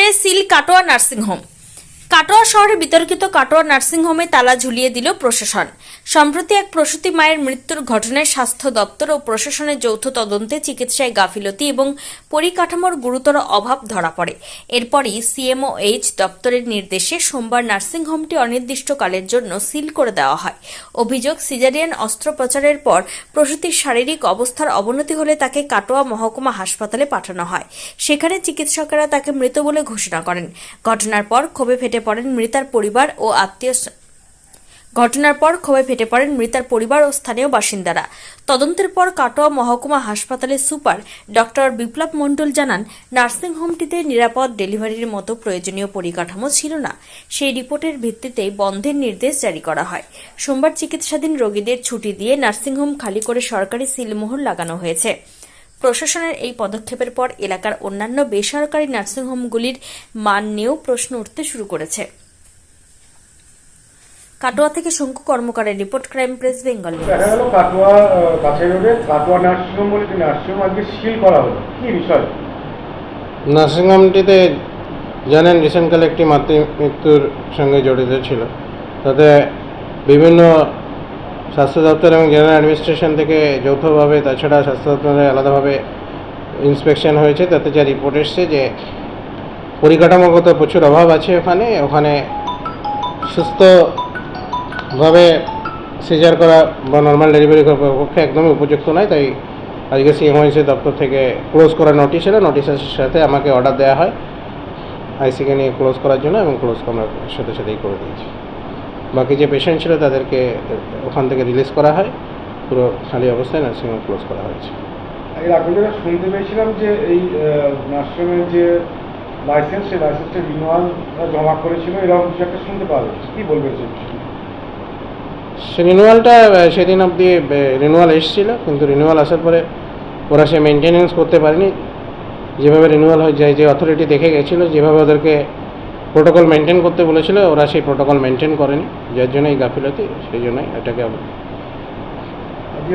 শহরে seal Katwa nursing home. Katwa শহরে বিতর্কিত কাটোয়া নার্সিংহোমে তালা ঝুলিয়ে দিল প্রশাসন। সম্প্রতি এক প্রসূতি মায়ের মৃত্যুর ঘটনায় স্বাস্থ্য দপ্তর ও প্রশাসনের যৌথ তদন্তে চিকিৎসায় গাফিলতি এবং পরিকাঠামোর গুরুতর অভাব ধরা পড়ে। এরপরই সিএমওএইচ দপ্তরের নির্দেশে সোমবার নার্সিংহোমটি অনির্দিষ্টকালের জন্য সিল করে দেওয়া হয়। অভিযোগ, সিজারিয়ান অস্ত্রোপচারের পর প্রসূতির শারীরিক অবস্থার অবনতি হলে তাকে কাটোয়া মহকুমা হাসপাতালে পাঠানো হয়। সেখানে চিকিৎসকেরা তাকে মৃত বলে ঘোষণা করেন। ঘটনার পর ক্ষোভে ফেটে পড়েন মৃতার পরিবার ও স্থানীয় বাসিন্দারা। তদন্তের পর কাটোয়া মহকুমা হাসপাতালের সুপার ডক্টর বিপ্লব মণ্ডল জানান, নার্সিংহোমটিতে নিরাপদ ডেলিভারির মতো প্রয়োজনীয় পরিকাঠামো ছিল না। সেই রিপোর্টের ভিত্তিতে বন্ধের নির্দেশ জারি করা হয়। সোমবার চিকিৎসাধীন রোগীদের ছুটি দিয়ে নার্সিংহোম খালি করে সরকারি সিলমোহর লাগানো হয়েছে। প্রশাসনের এই পদক্ষেপের পর এলাকার অন্যান্য বেসরকারি নার্সিংহোমগুলির মান নিয়েও প্রশ্ন উঠতে শুরু করেছে। কাটোয়া থেকে শঙ্কু কর্মকারের রিপোর্ট, ক্রাইম প্রেস বেঙ্গল। দেখা গেল কাটোয়া কাছাই রোডে কাটোয়া নার্সিংহোম বলে একটি নার্সিংহোম আজকে সিল করা হলো, কি বিষয়? নার্সিংহোমটিতে জানেন রিসেন্টকালে একটি মৃত্যুর সঙ্গে জড়িত ছিল। তাতে বিভিন্ন স্বাস্থ্য দপ্তর এবং জেনারেল অ্যাডমিনিস্ট্রেশন থেকে যৌথভাবে, তাছাড়া স্বাস্থ্য দপ্তরে আলাদাভাবে ইন্সপেকশন হয়েছে। তাতে যা রিপোর্ট এসছে যে পরিকাঠামোগত প্রচুর অভাব আছে। ওখানে সুস্থভাবে সিজার করা বা নর্মাল ডেলিভারি করার পক্ষে একদমই উপযুক্ত নয়। তাই আজকে সিএমওএইচ দপ্তর থেকে ক্লোজ করার নোটিশ এলো। নোটিশের সাথে আমাকে অর্ডার দেওয়া হয় আইসিকে নিয়ে ক্লোজ করার জন্য, এবং ক্লোজ আমরা সাথেই করে দিয়েছি। বাকি যে পেশেন্ট ছিল তাদেরকে ওখান থেকে রিলিজ করা হয়। পুরো খালি অবস্থায় নার্সিংহোম ক্লোজ করা হয়েছে। এর আগে যেটা শুনতে পেয়েছিলাম যে এই নার্সিংহোমের যে লাইসেন্স, সেই লাইসেন্সটা রিনুয়াল জমা করেছিল, এরকম কিছু একটা শুনতে পাওয়া যাচ্ছে, কি বলবেন? সে রিনুয়ালটা সেদিন অবধি রিনুয়াল এসেছিল, কিন্তু রিনুয়াল আসার পরে ওরা সে মেনটেনেন্স করতে পারেনি। যেভাবে রিনুয়াল হয়ে যায়, যে অথরিটি দেখে গেছিলো, যেভাবে ওদেরকে প্রোটোকল মেনটেন করতে বলেছিল, ওরা সেই প্রোটোকল মেনটেন করেনি, যার জন্য এই গাফিলতি। সেই জন্যই এটাকে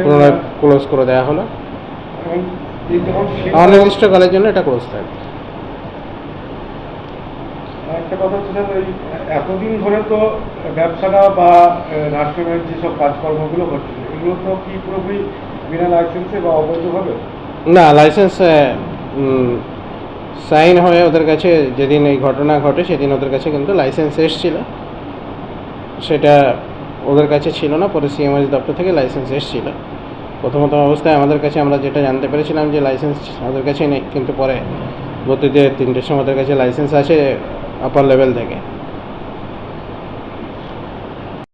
পুনরায় ক্লোজ করে দেওয়া হলো। অনির্দিষ্টকালের জন্য এটা ক্লোজ থাকবে। একটা কথা হচ্ছে স্যার, ওই এতদিন ধরে তো ব্যবসাটা বা নার্সিংহোমের যেসব কাজকর্মগুলো হচ্ছিল, এগুলো তো কি পুরোপুরি বিনা লাইসেন্সে বা অবৈধভাবে? না, লাইসেন্স সাইন হয়ে ওদের কাছে যেদিন এই ঘটনা ঘটে সেদিন ওদের কাছে কিন্তু লাইসেন্স এসেছিল, সেটা ওদের কাছে ছিল না। পরে সিএমওএইচ দপ্তর থেকে লাইসেন্স এসেছিল। প্রথম অবস্থায় আমাদের কাছে আমরা যেটা জানতে পেরেছিলাম যে লাইসেন্স ওদের কাছে নেই, কিন্তু পরে 3টের সময় ওদের কাছে লাইসেন্স আছে আপার লেভেল থেকে।